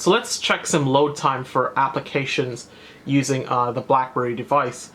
So let's check some load time for applications using the BlackBerry device.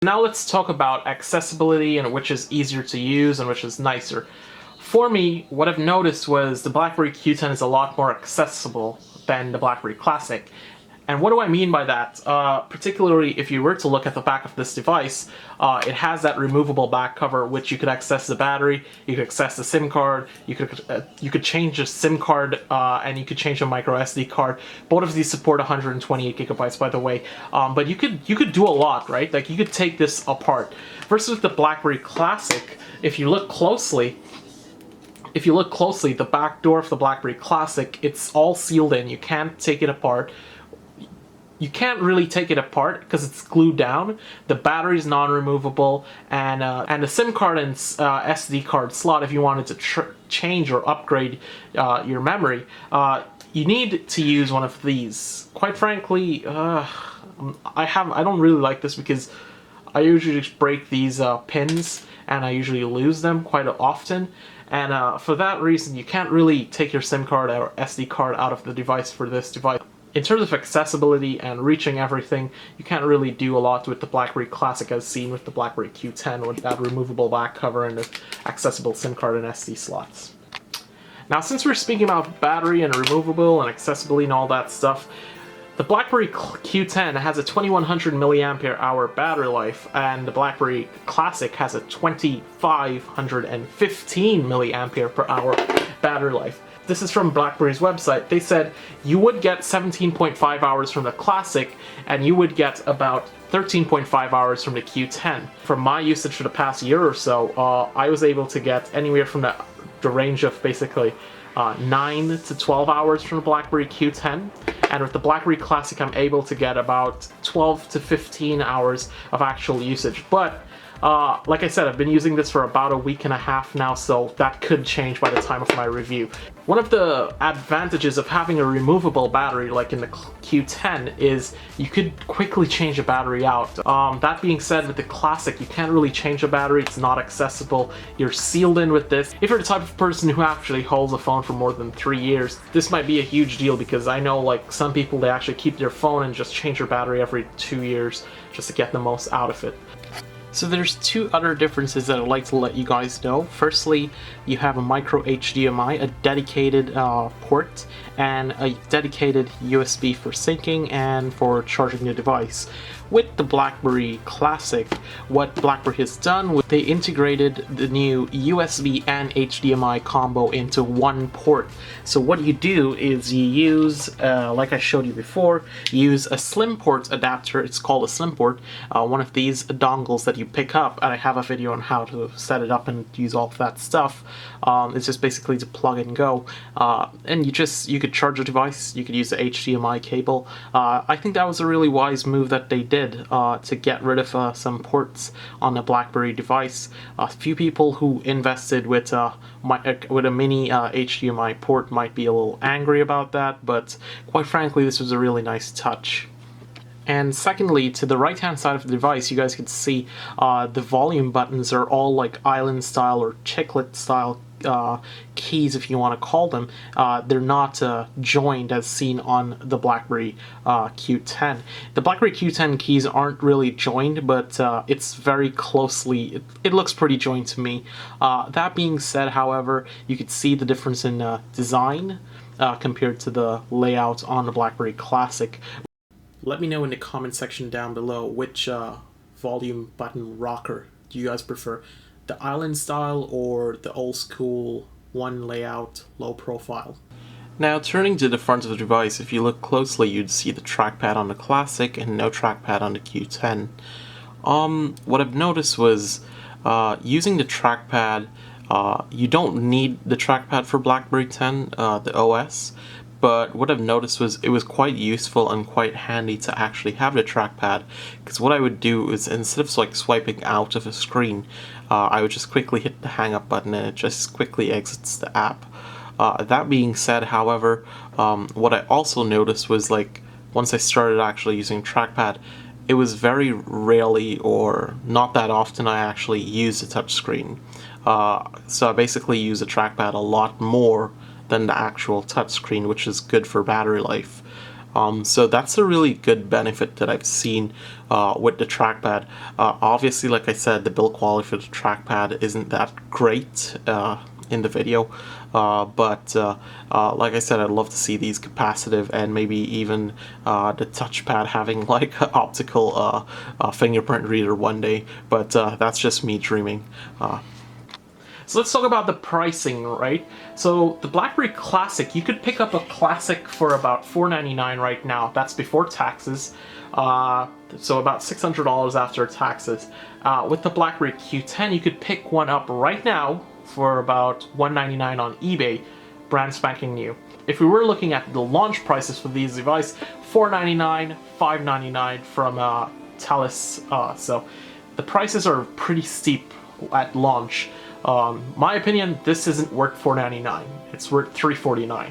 Now let's talk about accessibility and which is easier to use and which is nicer. For me, what I've noticed was the BlackBerry Q10 is a lot more accessible than the BlackBerry Classic. And what do I mean by that? Particularly if you were to look at the back of this device, it has that removable back cover which you could access the battery, you could access the SIM card, you could change the SIM card, and you could change a micro SD card. Both of these support 128 gigabytes, by the way. But you could do a lot, right? Like you could take this apart. Versus the BlackBerry Classic, if you look closely, the back door of the BlackBerry Classic, it's all sealed in. You can't take it apart. You can't really take it apart because it's glued down. The battery is non-removable, and the SIM card and SD card slot, if you wanted to change or upgrade your memory, you need to use one of these. Quite frankly, I don't really like this because I usually just break these pins and I usually lose them quite often. And for that reason, you can't really take your SIM card or SD card out of the device for this device. In terms of accessibility and reaching everything, you can't really do a lot with the BlackBerry Classic as seen with the BlackBerry Q10 with that removable back cover and the accessible SIM card and SD slots. Now, since we're speaking about battery and removable and accessibility and all that stuff, the BlackBerry Q10 has a 2100 mAh battery life, and the BlackBerry Classic has a 2515 mAh battery life. This is from BlackBerry's website. They said you would get 17.5 hours from the Classic, and you would get about 13.5 hours from the Q10. From my usage for the past year or so, I was able to get anywhere from the range of basically 9 to 12 hours from the BlackBerry Q10. And with the BlackBerry Classic, I'm able to get about 12 to 15 hours of actual usage. But like I said, I've been using this for about a week and a half now, so that could change by the time of my review. One of the advantages of having a removable battery like in the Q10 is you could quickly change the battery out. That being said, with the Classic, you can't really change the battery. It's not accessible. You're sealed in with this. If you're the type of person who actually holds a phone for more than 3 years, this might be a huge deal, because I know like some people, they actually keep their phone and just change their battery every 2 years just to get the most out of it. So there's two other differences that I'd like to let you guys know. Firstly, you have a micro HDMI, a dedicated port, and a dedicated USB for syncing and for charging the device. With the BlackBerry Classic, what BlackBerry has done, they integrated the new USB and HDMI combo into one port. So what you do is you use, like I showed you before, use a slim port adapter. It's called a slim port, one of these dongles that you pick up, and I have a video on how to set it up and use all of that stuff. It's just basically to plug and go, and you could charge the device, you could use the HDMI cable. I think that was a really wise move that they did to get rid of some ports on the BlackBerry device. A few people who invested with a mini HDMI port might be a little angry about that, but quite frankly, this was a really nice touch. And secondly, to the right-hand side of the device, you guys can see the volume buttons are all like island style or chiclet style keys, if you want to call them. They're not joined as seen on the BlackBerry Q10. The BlackBerry Q10 keys aren't really joined, but it's very closely, it looks pretty joined to me. That being said, however, you could see the difference in design compared to the layout on the BlackBerry Classic. Let me know in the comment section down below which volume button rocker do you guys prefer, the island style or the old school one layout, low profile. Now, turning to the front of the device, if you look closely, you'd see the trackpad on the Classic and no trackpad on the Q10. What I've noticed was using the trackpad, you don't need the trackpad for BlackBerry 10, the OS. But what I've noticed was it was quite useful and quite handy to actually have the trackpad, because what I would do is, instead of like swiping out of a screen, I would just quickly hit the hang up button and it just quickly exits the app. That being said, however, what I also noticed was, like, once I started actually using trackpad, it was very rarely or not that often I actually used a touchscreen. So I basically use the trackpad a lot more than the actual touchscreen, which is good for battery life. So that's a really good benefit that I've seen with the trackpad. Obviously, like I said, the build quality for the trackpad isn't that great in the video, but like I said, I'd love to see these capacitive and maybe even the touchpad having like an optical fingerprint reader one day, but that's just me dreaming. So let's talk about the pricing, right? So the BlackBerry Classic, you could pick up a Classic for about $499 right now. That's before taxes. So about $600 after taxes. With the BlackBerry Q10, you could pick one up right now for about $199 on eBay, brand spanking new. If we were looking at the launch prices for these devices, $499, $599 from Thales. So the prices are pretty steep at launch. My opinion, this isn't worth $499. It's worth $349.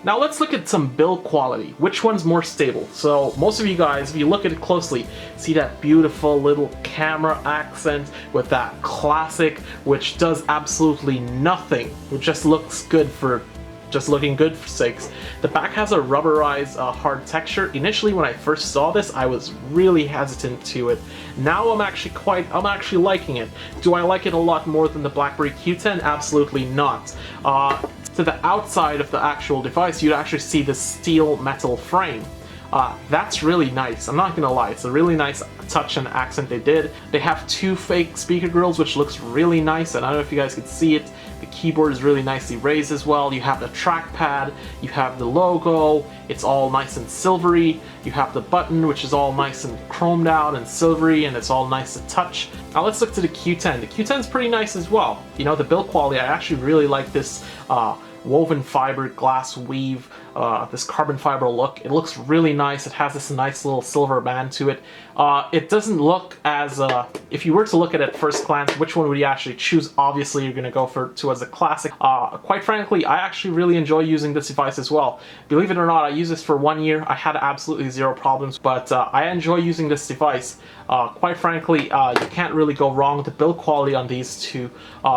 Now let's look at some build quality. Which one's more stable? So most of you guys, if you look at it closely, see that beautiful little camera accent with that Classic, which does absolutely nothing. It just looks good for just looking good for sakes. The back has a rubberized hard texture. Initially when I first saw this, I was really hesitant to it. Now I'm actually liking it. Do I like it a lot more than the BlackBerry Q10? Absolutely not. To the outside of the actual device, you'd actually see the steel metal frame. That's really nice. I'm not gonna lie, it's a really nice touch and accent they did. They have two fake speaker grills, which looks really nice, and I don't know if you guys can see it. The keyboard is really nicely raised as well. You have the trackpad, you have the logo, it's all nice and silvery. You have the button, which is all nice and chromed out and silvery, and it's all nice to touch. Now let's look to the Q10. The Q10 is pretty nice as well. You know, the build quality, I actually really like this woven fiber glass weave, this carbon fiber look. It looks really nice. It has this nice little silver band to it. It doesn't look as, if you were to look at it at first glance, which one would you actually choose? Obviously you're going to go to as a Classic. Quite frankly, I actually really enjoy using this device as well. Believe it or not, I used this for 1 year. I had absolutely zero problems, but I enjoy using this device. Quite frankly, you can't really go wrong with the build quality on these two.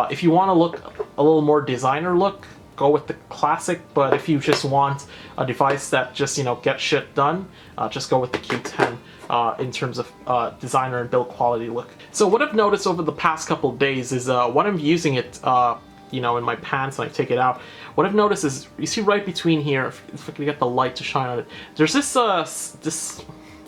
If you want to look a little more designer look, go with the Classic, but if you just want a device that just, you know, gets shit done, just go with the Q10 in terms of designer and build quality look. So what I've noticed over the past couple of days is when I'm using it, you know, in my pants and I take it out, what I've noticed is, you see right between here, if I can get the light to shine on it, there's this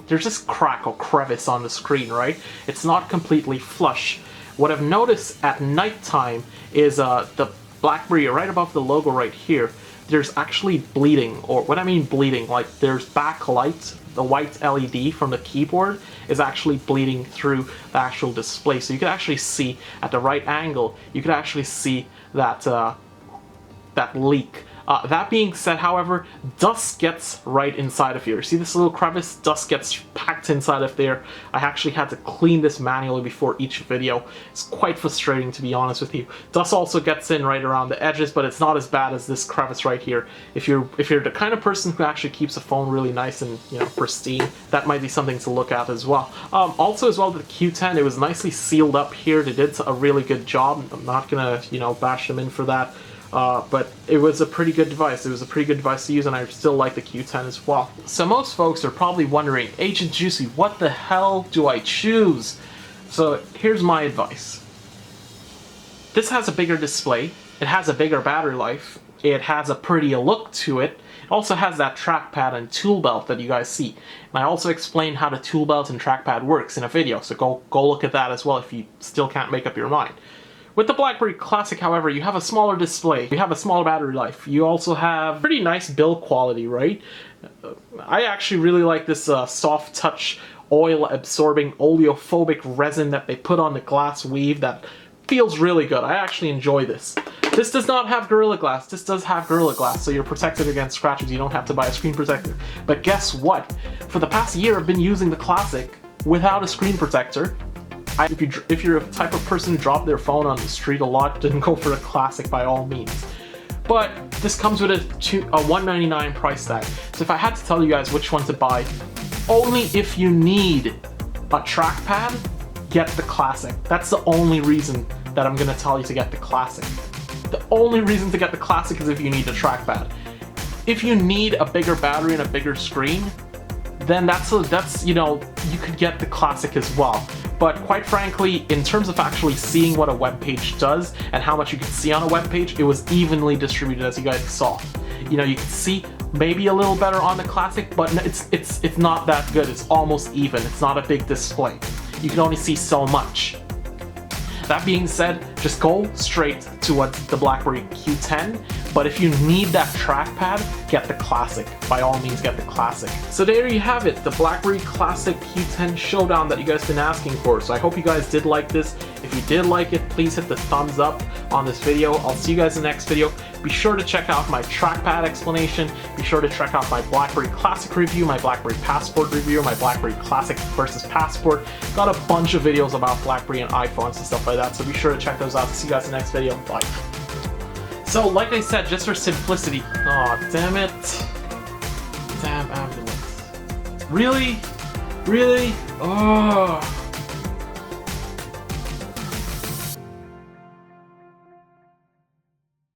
there's this crack or crevice on the screen, right? It's not completely flush. What I've noticed at nighttime is the BlackBerry right above the logo right here, there's actually bleeding, or what I mean bleeding, like there's backlight, the white LED from the keyboard is actually bleeding through the actual display. So you can actually see at the right angle, you could actually see that that leak. That being said, however, dust gets right inside of here. See this little crevice? Dust gets packed inside of there. I actually had to clean this manually before each video. It's quite frustrating, to be honest with you. Dust also gets in right around the edges, but it's not as bad as this crevice right here. If you're the kind of person who actually keeps a phone really nice and, you know, pristine, that might be something to look at as well. Also as well, the Q10, it was nicely sealed up here. They did a really good job. I'm not gonna, you know, bash them in for that. But it was a pretty good device. It was a pretty good device to use, and I still like the Q10 as well. So most folks are probably wondering, Agent Juicy, what the hell do I choose? So here's my advice. This has a bigger display. It has a bigger battery life. It has a prettier look to it. It also has that trackpad and Toolbelt that you guys see. And I also explained how the Toolbelt and trackpad works in a video, so go look at that as well if you still can't make up your mind. With the BlackBerry Classic, however, you have a smaller display, you have a smaller battery life, you also have pretty nice build quality, right? I actually really like this soft touch, oil-absorbing, oleophobic resin that they put on the glass weave that feels really good. I actually enjoy this. This does not have Gorilla Glass. This does have Gorilla Glass, so you're protected against scratches. You don't have to buy a screen protector. But guess what? For the past year, I've been using the Classic without a screen protector. If you're a type of person who drop their phone on the street a lot, then go for a Classic by all means. But this comes with a $199 price tag. So if I had to tell you guys which one to buy, only if you need a trackpad, get the Classic. That's the only reason that I'm gonna tell you to get the Classic. The only reason to get the Classic is if you need the trackpad. If you need a bigger battery and a bigger screen, then that's you know, you could get the Classic as well. But quite frankly, in terms of actually seeing what a web page does and how much you can see on a web page, it was evenly distributed, as you guys saw. You know, you can see maybe a little better on the Classic, but it's not that good. It's almost even. It's not a big display. You can only see so much. That being said, just go straight to what the BlackBerry Q10, but if you need that trackpad, get the Classic. By all means, get the Classic. So there you have it, the BlackBerry Classic Q10 showdown that you guys been asking for. So I hope you guys did like this. If you did like it, please hit the thumbs up on this video. I'll see you guys in the next video. Be sure to check out my trackpad explanation. Be sure to check out my BlackBerry Classic review, my BlackBerry Passport review, my BlackBerry Classic versus Passport. Got a bunch of videos about BlackBerry and iPhones and stuff like that, so be sure to check those out. See you guys in the next video. Bye. So, like I said, just for simplicity... Aw, damn it. Damn ambulance. Really? Really? Oh.